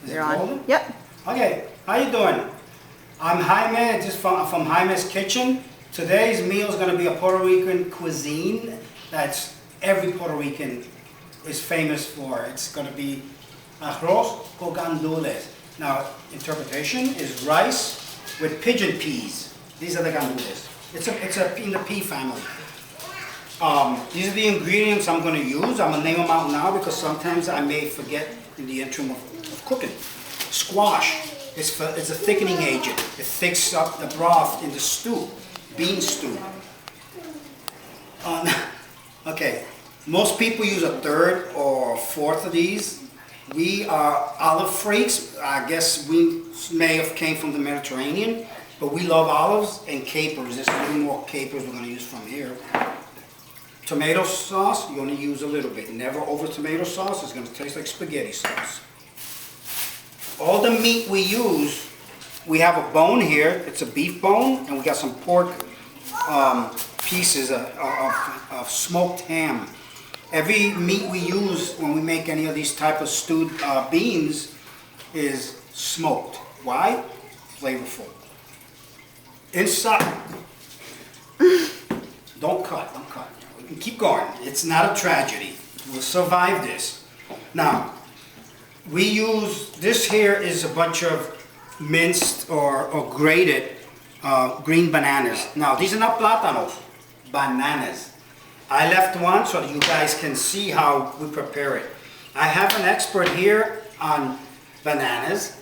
Is You're it on. golden? Yep. Okay, how you doing? I'm Jaime, just from Jaime'S Kitchen. Today's meal is going to be a Puerto Rican cuisine that's every Puerto Rican is famous for. It's going to be Arros con Gondules. Now, interpretation is rice with pigeon peas. These are the Gondules. It's in the pea family. These are the ingredients I'm going to use. I'm going to name them out now because sometimes I may forget in the interim of cooking. Squash. It's a thickening agent. It thicks up the broth in the stew, bean stew. Okay, most people use a third or fourth of these. We are olive freaks. I guess we may have came from the Mediterranean, but we love olives and capers. There's a little more capers we're going to use from here. Tomato sauce, you're going to use a little bit. Never over tomato sauce. It's going to taste like spaghetti sauce. All the meat we use, we have a bone here. It's a beef bone, and we got some pork pieces of smoked ham. Every meat we use when we make any of these type of stewed beans is smoked. Why? Flavorful. Inside, don't cut. We can keep going. It's not a tragedy. We'll survive this. Now, we use, this here is a bunch of minced or grated green bananas. Now, these are not plátanos, bananas. I left one so that you guys can see how we prepare it. I have an expert here on bananas.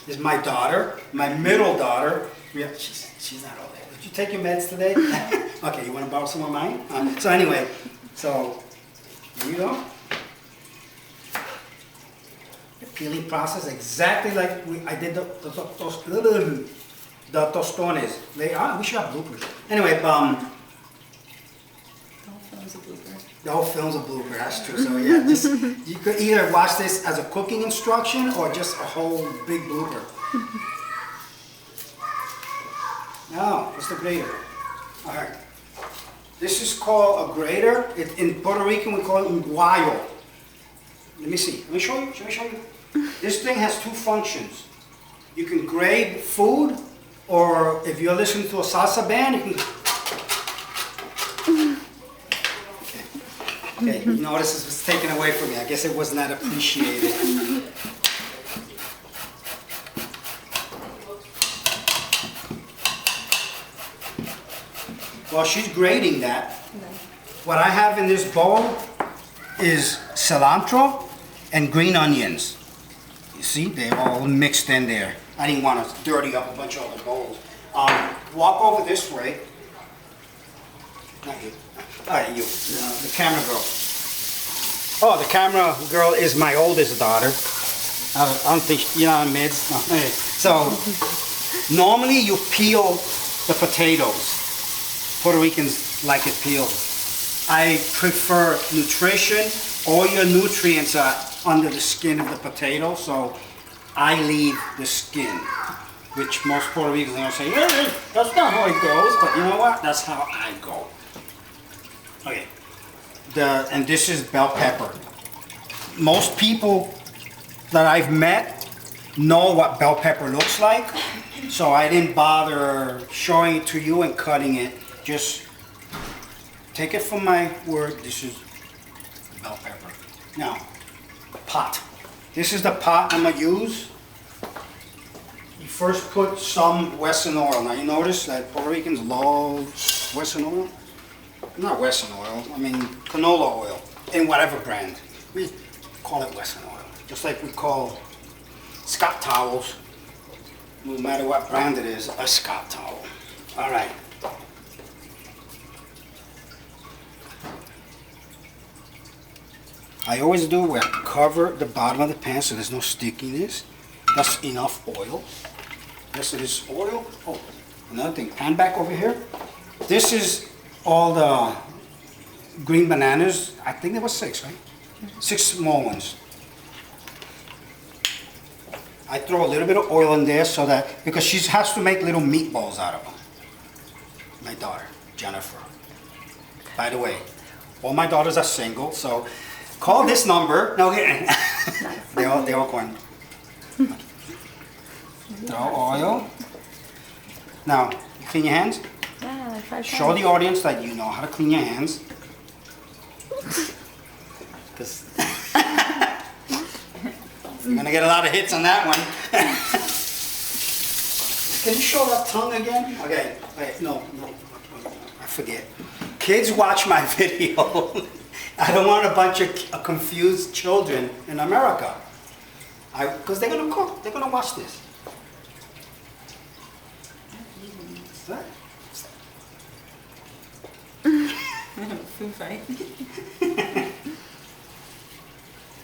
This is my daughter, my middle daughter. She's not all there. Did you take your meds today? Okay, you want to borrow some of mine? So anyway, so here you go. The peeling process exactly like I did the tostones. We should have bloopers. Anyway, the whole film's a blooper, that's true. So yeah, just you could either watch this as a cooking instruction or just a whole big blooper. Now, what's the grater? All right. This is called a grater. In Puerto Rican, we call it un guayo. Let me see. Let me show you. Should I show you? This thing has two functions. You can grate food, or if you're listening to a salsa band, you can. Okay, you notice this was taken away from me. I guess it was not appreciated. While she's grating that, what I have in this bowl is cilantro and green onions. You see, they're all mixed in there. I didn't want to dirty up a bunch of other bowls. Walk over this way. Not you. All right, you. The camera girl. Oh, the camera girl is my oldest daughter. I don't think you're not on meds. No. Okay. So normally you peel the potatoes. Puerto Ricans like it peeled. I prefer nutrition. All your nutrients are under the skin of the potato, so I leave the skin, which most Puerto Ricans are going to say, hey, that's not how it goes, but you know what? That's how I go. Okay, and this is bell pepper. Most people that I've met know what bell pepper looks like, so I didn't bother showing it to you and cutting it. Just take it from my word, this is bell pepper. Now, the pot. This is the pot I'm going to use. You first put some Western oil. Now you notice that Puerto Ricans love Western oil. Not Western oil, I mean canola oil, in whatever brand. We call it Western oil. Just like we call Scott towels, no matter what brand it is, a Scott towel. All right. I always do where I cover the bottom of the pan so there's no stickiness. That's enough oil. Yes, it is oil. Oh, another thing, pan back over here. This is all the green bananas. I think there was 6, right? 6 small ones. I throw a little bit of oil in there so that, because she has to make little meatballs out of them. My daughter, Jennifer. By the way, all my daughters are single, so call this number. No, they're all going. Throw oil. Now, you clean your hands? Yeah, like 5 Show times. the audience that you know how to clean your hands. 'Cause you're gonna get a lot of hits on that one. Can you show that tongue again? Okay, wait, no, I forget. Kids watch my video. I don't want a bunch of confused children in America. Because they're gonna cook, they're gonna watch this. What? Food fight.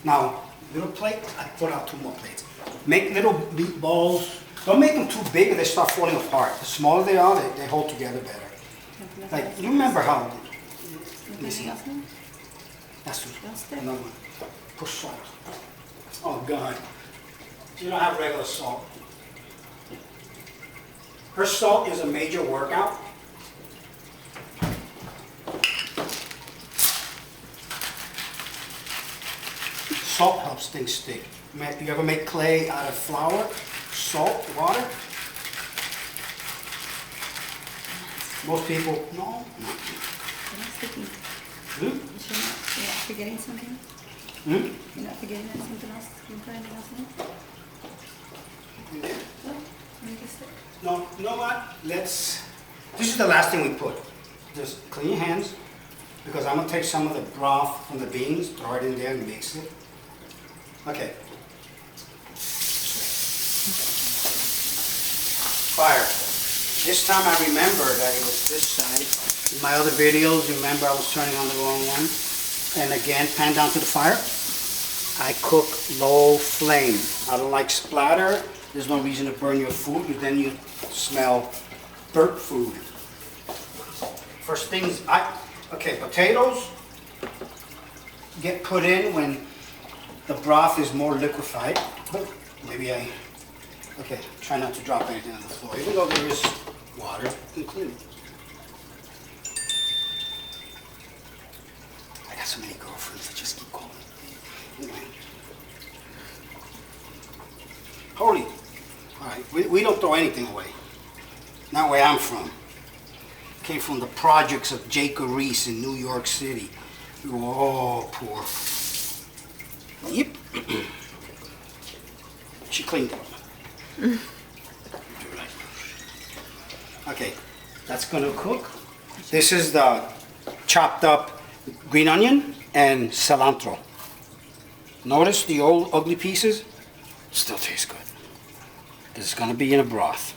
Now, little plate, I put out 2 more plates. Make little meatballs. Don't make them too big or they start falling apart. The smaller they are, they hold together better. Like, you remember how... Let me see. That's another one. Put salt. Oh, God. You don't have regular salt. Her salt is a major workout. Salt helps things stick. You ever make clay out of flour, salt, water? Most people, no. You're not sticky. Hmm? You're not forgetting something? Hmm? You're not forgetting that something else? You put anything else in it? No? Make it stick. No, you know what? This is the last thing we put. Just clean your hands, because I'm gonna take some of the broth from the beans, throw it in there and mix it. Okay. Fire. This time I remember that it was this side. In my other videos, remember I was turning on the wrong one. And again, pan down to the fire. I cook low flame. I don't like splatter. There's no reason to burn your food, because then you smell burnt food. First things, okay, potatoes get put in when the broth is more liquefied. But maybe okay, try not to drop anything on the floor. Even though there is water included. I got so many girlfriends that just keep calling. Anyway. Holy. All right, we don't throw anything away. Not where I'm from. Came from the projects of Jaime'S in New York City. We were all poor. Yep. She cleaned up. Okay, that's gonna cook. This is the chopped up green onion and cilantro. Notice the old ugly pieces? Still taste good. It's gonna be in a broth.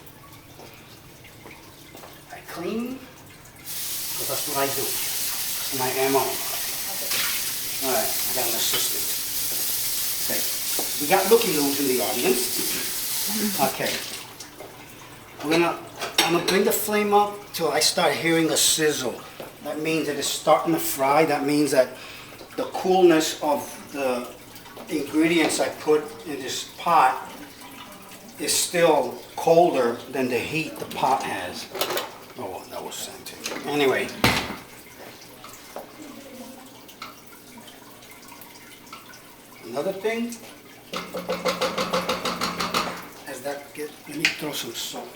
I clean, because that's what I do. It's my MO. All right, I got an assistant. Okay, we got looky-loos in the audience. Okay, I'm gonna bring the flame up till I start hearing a sizzle. That means that it's starting to fry. That means that the coolness of the ingredients I put in this pot is still colder than the heat the pot has. Oh, that was scented. Anyway. Another thing is that, let me throw some salt.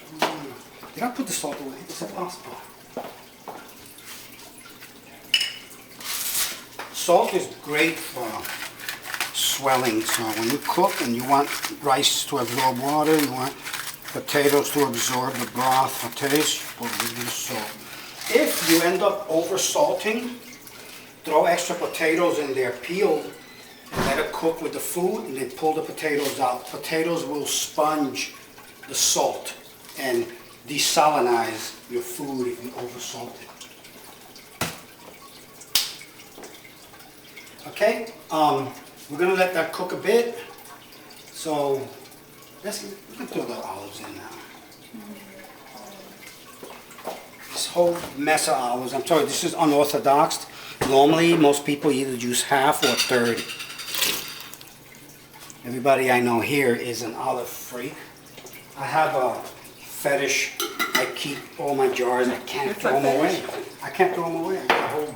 Did I put the salt away? Is that possible? Salt is great for swelling, so when you cook and you want rice to absorb water, you want potatoes to absorb the broth for taste, you put a little bit of salt. If you end up over salting, throw extra potatoes in there, peeled, and let it cook with the food, and then pull the potatoes out. Potatoes will sponge the salt and desalinize your food if you over salt it. Okay, we're gonna let that cook a bit. So we can throw the olives in now. This whole mess of olives, I'm sorry, this is unorthodox. Normally, most people either use half or a third. Everybody I know here is an olive freak. I have a fetish. I keep all my jars. I can't throw them away. I can't throw them away. I got a whole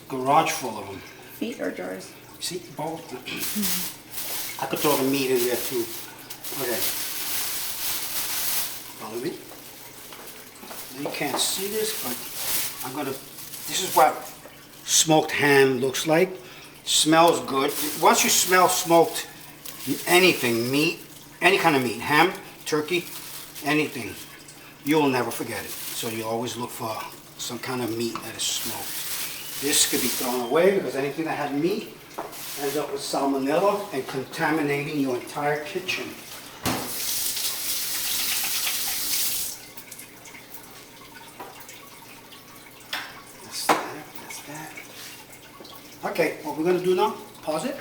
garage full of them. Feet or jars? See, both. I could throw the meat in there too. Okay. Follow me. You can't see this, but this is what smoked ham looks like. Smells good. Once you smell smoked anything, meat, any kind of meat, ham, turkey, anything, you will never forget it. So you always look for some kind of meat that is smoked. This could be thrown away because anything that had meat ends up with salmonella and contaminating your entire kitchen. That's that, that's that. Okay, what we're gonna do now, pause it.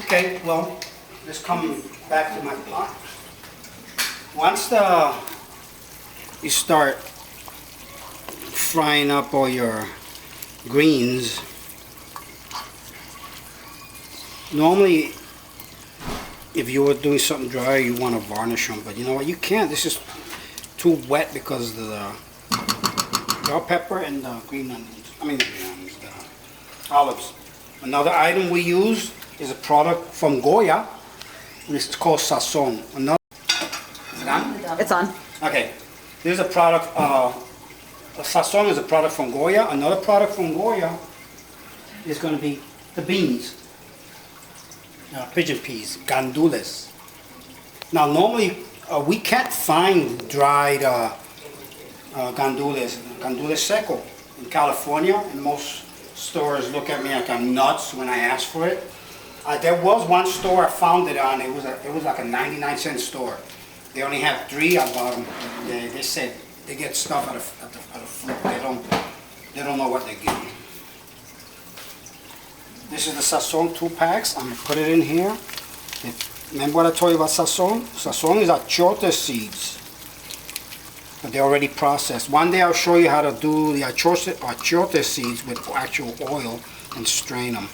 Okay, well, let's come back to my pot. Once you start frying up all your greens, normally if you were doing something dry, you want to varnish them, but you know what, you can't. This is too wet because of the bell pepper and the green onions. I mean the green onions, the olives. Another item we use is a product from Goya, and it's called Sazon. Another, is it on? It's on. Okay, this is a product, Sazon is a product from Goya. Another product from Goya is going to be the beans, pigeon peas, Gondules. Now normally we can't find dried Gondules seco in California, and most stores look at me like I'm nuts when I ask for it. There was one store I found it on. It was like a 99-cent store. They only have 3. I bought them. They said they get stuff out of fruit. They don't know what they're getting. This is the Sazon 2 packs. I'm gonna put it in here. Remember what I told you about Sazon? Sazon is achote seeds, but they're already processed. One day I'll show you how to do the achote seeds with actual oil and strain them.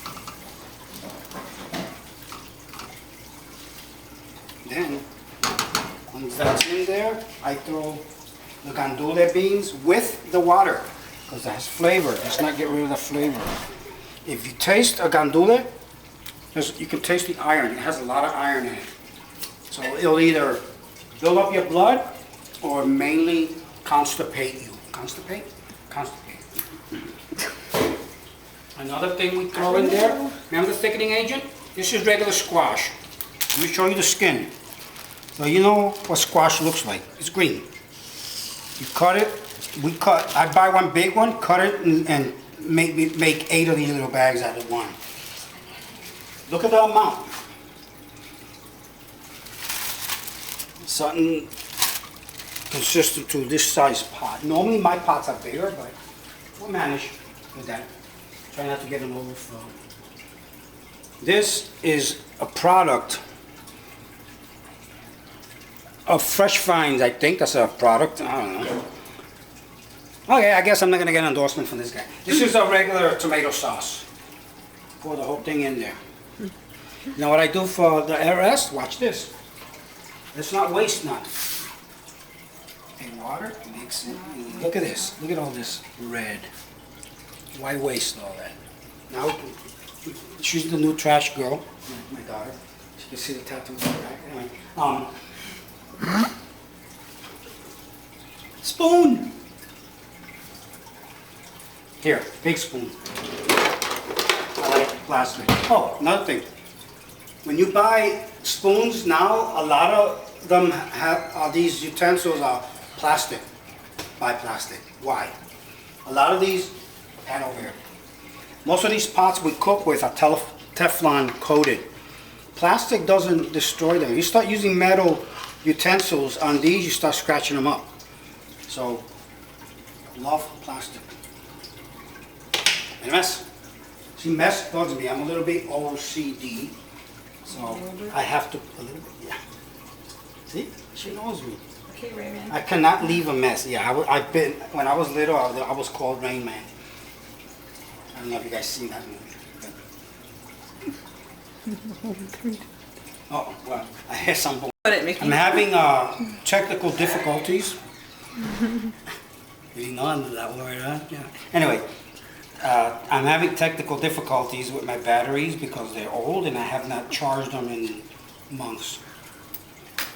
Then, once that's in there, I throw the Gondule beans with the water, because that has flavor. Let's not get rid of the flavor. If you taste a Gondule, you can taste the iron. It has a lot of iron in it. So it'll either build up your blood or mainly constipate you. Constipate? Constipate. Another thing we throw in there, remember the thickening agent? This is regular squash. Let me show you the skin. So you know what squash looks like. It's green. You cut it. I buy one big one, cut it, and make 8 of these little bags out of one. Look at the amount. Something consistent to this size pot. Normally my pots are bigger, but we'll manage with that. Try not to get an overflow. This is a product of Fresh Finds, I think that's a product. I don't know. Okay, I guess I'm not gonna get an endorsement from this guy. This is a regular tomato sauce. Pour the whole thing in there. You know what I do for the Arros? Watch this. Let's not waste none. And water, mix it. Look at this. Look at all this red. Why waste all that? Now, she's the new trash girl, my daughter. She can see the tattoos on the back. Anyway, spoon. Here, big spoon. I like plastic. Oh, another thing. When you buy spoons now, a lot of them have these utensils are plastic. Buy plastic. Why? A lot of these, hand over here. Most of these pots we cook with are Teflon coated. Plastic doesn't destroy them. You start using metal utensils on these, you start scratching them up. So, love plastic. And mess. See, mess bugs me. I'm a little bit OCD. So, I have to, a little bit, yeah. See? She knows me. Okay, Raymond. I cannot leave a mess. Yeah, I've been, when I was little, I was called Rain Man. I don't know if you guys seen that movie. Oh, well, I hear some. I'm having technical difficulties. You know that word, huh? Yeah. Anyway, I'm having technical difficulties with my batteries because they're old and I have not charged them in months.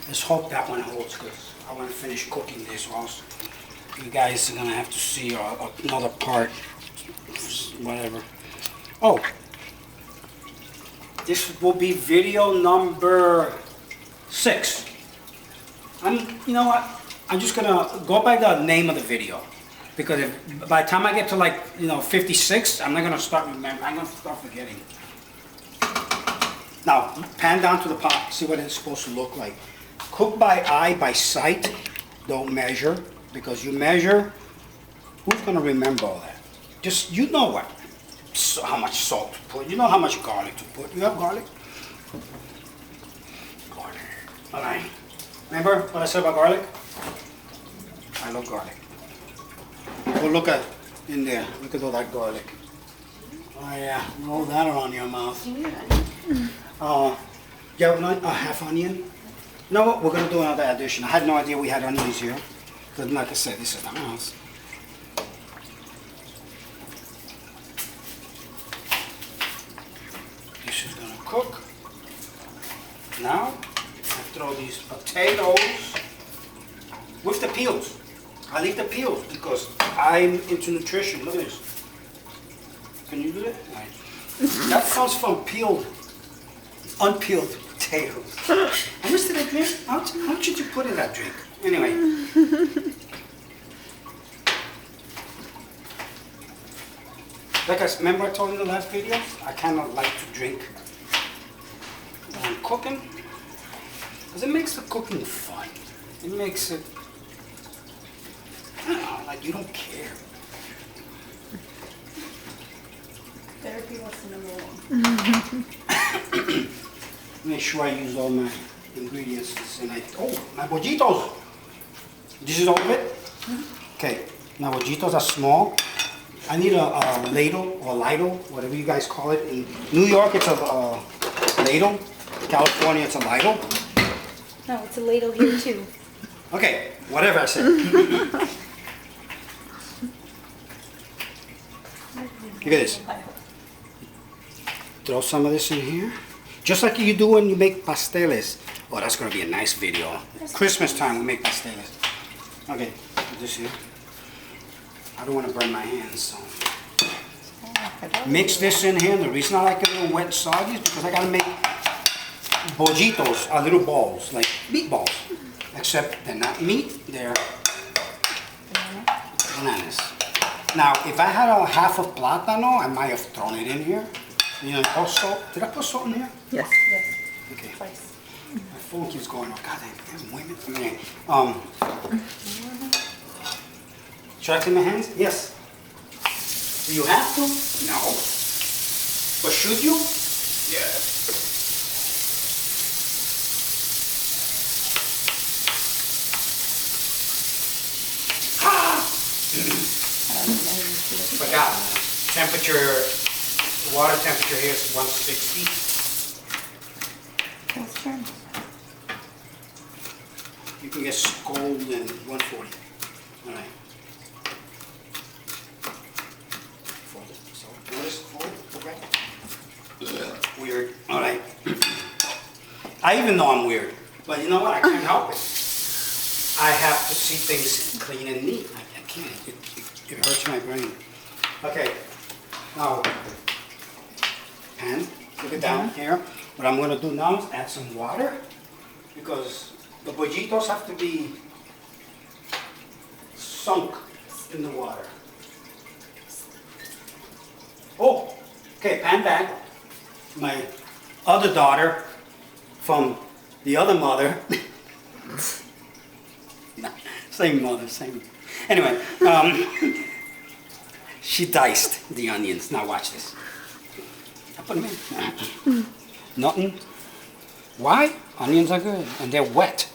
Let's hope that one holds because I want to finish cooking this also. You guys are gonna have to see another part, whatever. Oh, this will be video number 6. You know what? I'm just gonna go by the name of the video. Because by the time I get to 56, I'm not gonna start remembering, I'm gonna start forgetting. Now, pan down to the pot, see what it's supposed to look like. Cook by eye, by sight, don't measure, because you measure, who's gonna remember all that? Just, you know what, how much salt to put, you know how much garlic to put. You have garlic? Garlic, all right. Remember what I said about garlic? I love garlic. Well, look at in there. Look at all that garlic. Oh yeah, roll that around your mouth. Yeah, a half onion. You know what? We're gonna do another addition. I had no idea we had onions here. Because like I said, this is the house. This is gonna cook. Now, I throw these potatoes with the peels. I leave the peels because I'm into nutrition. Look at this. Can you do that? Right. That comes from unpeeled potatoes. How much did I drink? How much did you put in that drink? Anyway. Remember I told you in the last video? I kind of like to drink when I'm cooking. Because it makes the cooking fun. It makes it, I don't know, like you don't care. Therapy was the number 1. Make sure I use all my ingredients. And my bollitos. This is all of it? Okay, my bollitos are small. I need a ladle or ladle, whatever you guys call it. In New York, it's a ladle. California, it's a ladle. No, it's a ladle here too. Okay, whatever I said. Look at this. Throw some of this in here. Just like you do when you make pasteles. Oh, that's going to be a nice video. Christmas time we make pasteles. Okay, put this here. I don't want to burn my hands, so. Mix this in here. The reason I like it a little wet and soggy is because I got to make bollitos, little balls, like meatballs. Except they're not meat, they're bananas. Now, if I had a half of plátano, I might have thrown it in here. You know, pour salt. Did I put salt in here? Yes. Okay. Twice. My phone keeps going off. God, damn women. Okay. Should I clean my hands? Yes. Do you have to? No. But should you? Yes. Forgot. Temperature, water temperature here is 160. That's true. You can get cold in 140. All right. Fold it. So notice fold. Okay. Weird. All right. I even know I'm weird, but you know what? I can't help it. I have to see things clean and neat. I can't. It hurts my brain. Okay. Now, pan. Put it down here. What I'm going to do now is add some water because the bollitos have to be sunk in the water. Oh, okay, pan back. My other daughter from the other mother. Same mother, same. Anyway, she diced the onions. Now watch this. I put them in. Nothing. Why? Onions are good and they're wet.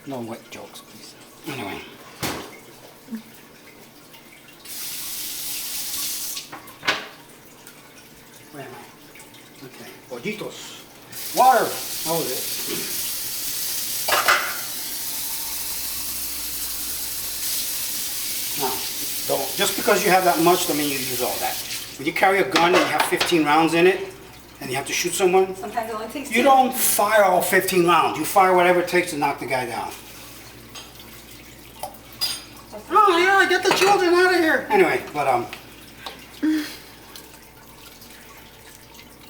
No wet jokes, please. Anyway. Where am I? Okay. Bollitos. Water. How is it? Now, the because you have that much, I mean you use all that. When you carry a gun and you have 15 rounds in it, and you have to shoot someone, Sometimes it only takes you 2. don't fire all 15 rounds. You fire whatever it takes to knock the guy down. Oh yeah, get the children out of here. Anyway, but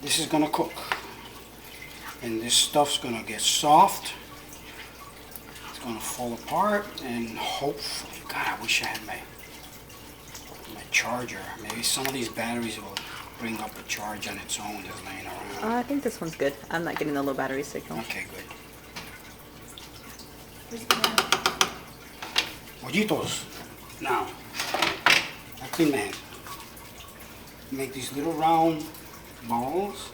this is gonna cook. And this stuff's gonna get soft. It's gonna fall apart and hopefully, God, I wish I had my charger. Maybe some of these batteries will bring up a charge on its own that's laying around. I think this one's good. I'm not getting the low battery signal. Okay, good. Where's the pan? Pollitos. Now, I clean my hand. Make these little round balls.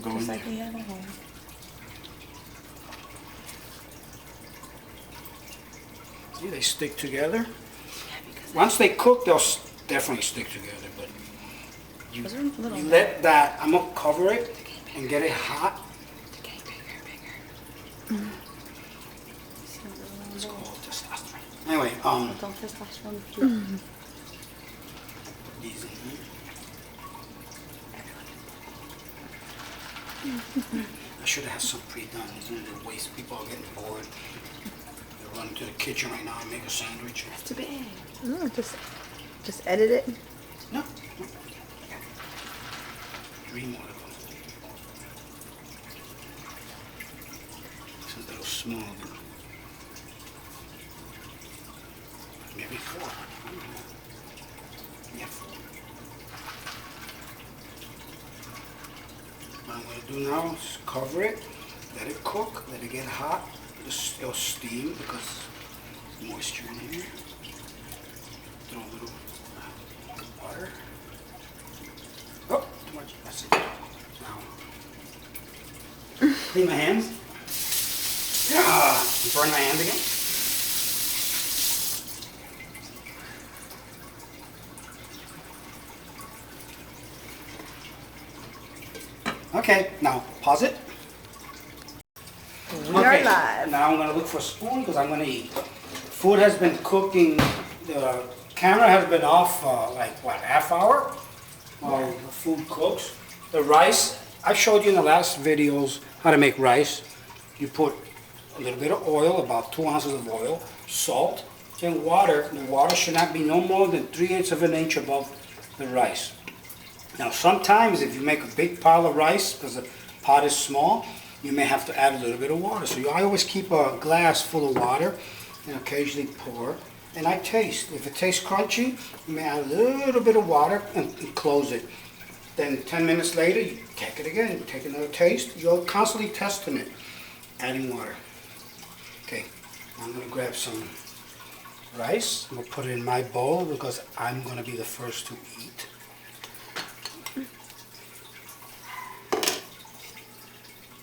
Go in Just there. like we have at home. See, they stick together. Once they cook, they'll definitely stick together. But you Those are little. let that, I'm gonna cover it and get it hot. It's called testosterone. Anyway, Don't testosterone. these in here. I should have had some pre-done. Isn't it a waste? People are getting bored. They're running to the kitchen right now and make a sandwich. It's too big. No, just edit it. No. 3 more of them. This is a little small. Maybe 4. I don't know. Yeah, 4. What I'm going to do now is cover it, let it cook, let it get hot. It'll steam because there's moisture in here. Throw a little water. Oh, too much. That's it. Now, clean my hands. Yeah, burn my hands again. Okay, now pause it. We are live. Now I'm gonna look for a spoon because I'm gonna eat. Food has been cooking. The camera has been off like what, half hour while the food cooks. The rice, I showed you in the last videos how to make rice. You put a little bit of oil, about 2 ounces of oil, salt, and water. The water should not be no more than 3/8 of an inch above the rice. Now sometimes if you make a big pile of rice, because the pot is small, you may have to add a little bit of water. So I always keep a glass full of water and occasionally pour. And I taste. If it tastes crunchy, you may add a little bit of water and close it. Then 10 minutes later, you take it again, take another taste. You're constantly testing it, adding water. Okay, I'm gonna grab some rice. I'm gonna put it in my bowl because I'm gonna be the first to eat.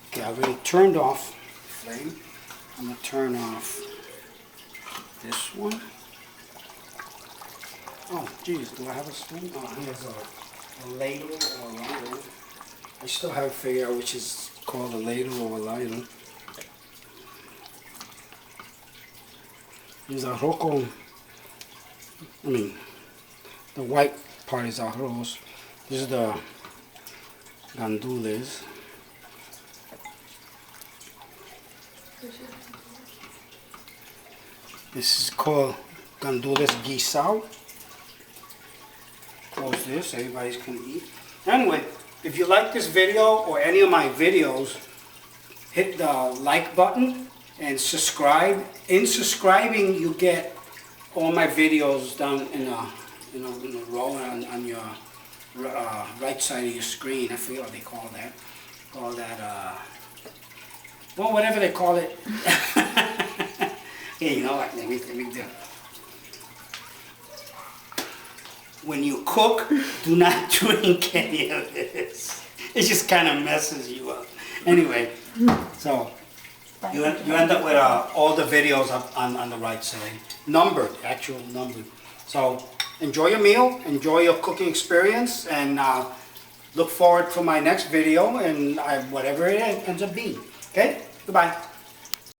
Okay, I already turned off the flame. I'm gonna turn off this one. Oh, geez, do I have a spoon? Oh, here's a ladle or a ladle. I still haven't figured out which is called a ladle or a ladle. Here's arroz. I mean, the white part is arroz. This is the gandules. This is called Gondules guisao. Close this, everybody's can eat. Anyway, if you like this video or any of my videos, hit the like button and subscribe. In subscribing, you get all my videos down in a row on your right side of your screen. I forget what they call that. Well, whatever they call it. Yeah, you know what? Let me do. When you cook, do not drink any of this. It just kind of messes you up. Anyway, so you end up with all the videos up on the right side. Numbered, actual numbered. So enjoy your meal, enjoy your cooking experience, and look forward to my next video and whatever it ends up being. Okay? Goodbye.